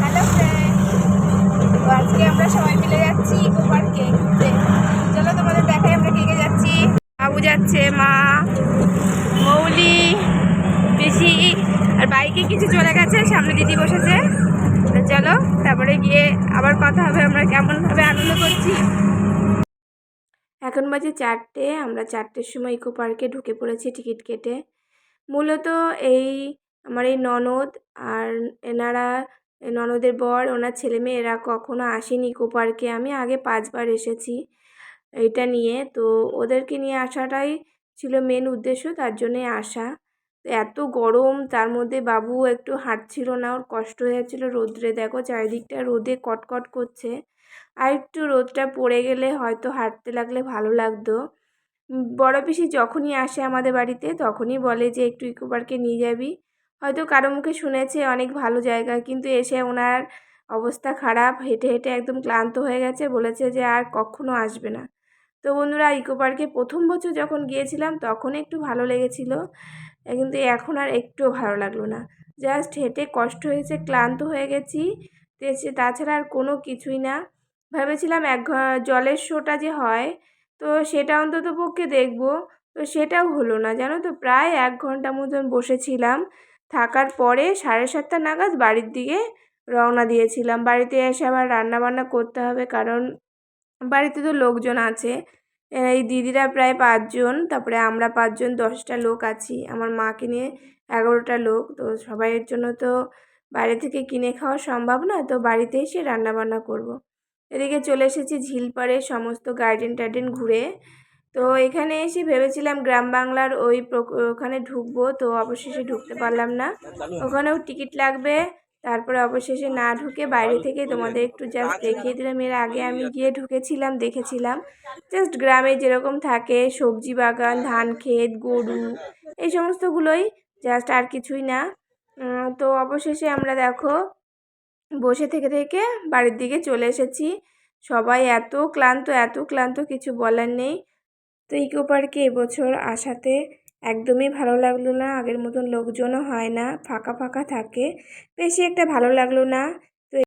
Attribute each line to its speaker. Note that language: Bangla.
Speaker 1: হ্যালো ফ্রেন্ড, তো আজকে আমরা সবাই মিলে যাচ্ছি ইকো পার্কে ঘুরতে। চলো তোমাদের দেখাই আমরা কে কে যাচ্ছি। বাবু যাচ্ছে, মা, মৌলি, পিসি, আর বাইকে কিছু চলে গেছে, সামনে দিদি বসেছে। তো চলো তারপরে গিয়ে আবার কথা হবে আমরা কেমনভাবে আনন্দ করছি। এখন বাজে 4টে, আমরা 4টের সময় ইকো পার্কে ঢুকে পড়েছি টিকিট কেটে। মূলত এই আমার এই ননদ আর এনারা, ননদের বর, ওনার ছেলে মেয়ে, এরা কখনো আসেনি ইকো পার্কে। আমি আগে 5বার এসেছি এটা নিয়ে, তো ওদেরকে নিয়ে আসাটাই ছিল মেন উদ্দেশ্য, তার জন্যে আসা। তো এত গরম, তার মধ্যে বাবু একটু হাঁটছিল না, ওর কষ্ট হয়ে যাচ্ছিলো রোদ্রে। দেখো চারিদিকটা রোদে কটকট করছে, আর একটু রোদটা পড়ে গেলে হয়তো হাঁটতে লাগলে ভালো লাগতো। বড় পিসি যখনই আসে আমাদের বাড়িতে তখনই বলে যে একটু ইকো পার্কে নিয়ে যাবি। হয়তো কারো মুখে শুনেছে অনেক ভালো জায়গা, কিন্তু এসে ওনার অবস্থা খারাপ, হেঁটে হেঁটে একদম ক্লান্ত হয়ে গেছে, বলেছে যে আর কখনো আসবে না। তো বন্ধুরা, ইকো পার্কে প্রথম বছর যখন গিয়েছিলাম তখন একটু ভালো লেগেছিল, কিন্তু এখন আর একটুও ভালো লাগলো না। জাস্ট হেঁটে কষ্ট হয়েছে, ক্লান্ত হয়ে গেছি, তাছাড়া আর কোনো কিছুই না। ভেবেছিলাম জলের শোটা যে হয়, তো সেটা অন্তত পক্ষে দেখবো, তো সেটাও হলো না জানো তো। প্রায় 1 ঘন্টা মতন বসেছিলাম, থাকার পরে 7:30 নাগাদ বাড়ির দিকে রওনা দিয়েছিলাম। বাড়িতে এসে আবার রান্না বান্না করতে হবে, কারণ বাড়িতে তো লোকজন আছে। এই দিদিরা প্রায় 5জন, তারপরে আমরা 5জন, 10টা লোক আছি। আমার মাকে নিয়ে 11টা লোক। তো সবাইয়ের জন্য তো বাইরে থেকে কিনে খাওয়া সম্ভব না, তো বাড়িতে এসে রান্না বান্না করব। এদিকে চলে এসেছি ঝিলপাড়ে সমস্ত গার্ডেন টার্ডেন ঘুরে। তো এখানে এসে ভেবেছিলাম গ্রাম বাংলার ওখানে ঢুকবো, তো অবশেষে ঢুকতে পারলাম না। ওখানেও টিকিট লাগবে। তারপরে অবশেষে না ঢুকে বাইরে থেকে তোমাদের একটু জাস্ট দেখিয়ে দিলাম। এর আগে আমি গিয়ে ঢুকেছিলাম, দেখেছিলাম জাস্ট গ্রামে যেরকম থাকে, সবজি বাগান, ধান ক্ষেত, গরু, এই সমস্তগুলোই, জাস্ট আর কিছুই না। তো অবশেষে আমরা দেখো বসে থেকে থেকে বাড়ির দিকে চলে এসেছি। সবাই এত ক্লান্ত, এত ক্লান্ত, কিছু বলার নেই। তো ইকো পার্কে এবছর আসাতে একদমই ভালো লাগলো না, আগের মতন লোকজনও হয় না, ফাঁকা ফাঁকা থাকে, বেশি একটা ভালো লাগলো না।